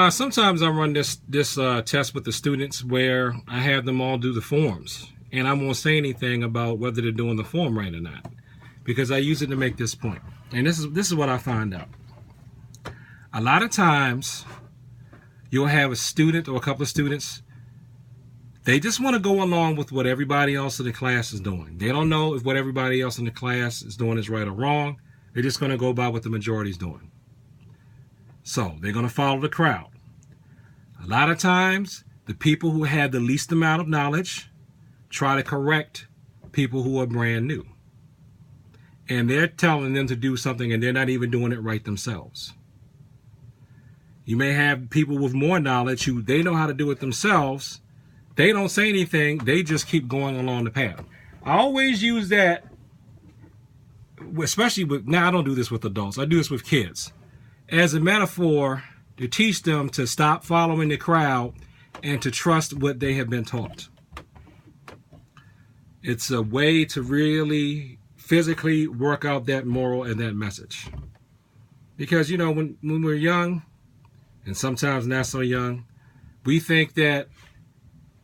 Sometimes I run this test with the students where I have them all do the forms, and I won't say anything about whether they're doing the form right or not, because I use it to make this point. And this is what I find out. A lot of times, you'll have a student or a couple of students. They just want to go along with what everybody else in the class is doing. They don't know if what everybody else in the class is doing is right or wrong. They're just going to go by what the majority is doing. So they're going to follow the crowd. A lot of times, the people who have the least amount of knowledge try to correct people who are brand new. And they're telling them to do something and they're not even doing it right themselves. You may have people with more knowledge who they know how to do it themselves. They don't say anything. They just keep going along the path. I always use that, especially now I don't do this with adults. I do this with kids, as a metaphor to teach them to stop following the crowd and to trust what they have been taught. It's a way to really physically work out that moral and that message. Because, when we're young, and sometimes not so young, we think that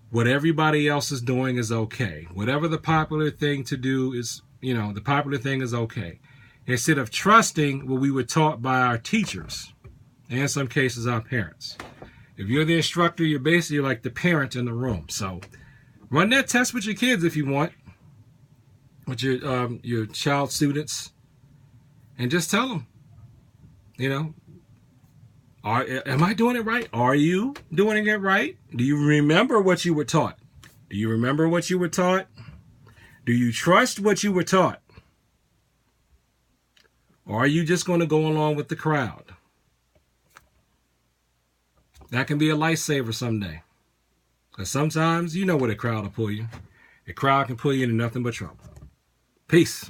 what everybody else is doing is okay. Whatever the popular thing to do is, the popular thing is okay. Instead of trusting what we were taught by our teachers, and in some cases our parents. If you're the instructor, you're basically like the parent in the room. So run that test with your kids if you want, with your child students, and just tell them, am I doing it right? Are you doing it right? Do you remember what you were taught? Do you remember what you were taught? Do you trust what you were taught? Or are you just going to go along with the crowd? That can be a lifesaver someday. Because sometimes you know where the crowd will pull you. The crowd can pull you into nothing but trouble. Peace.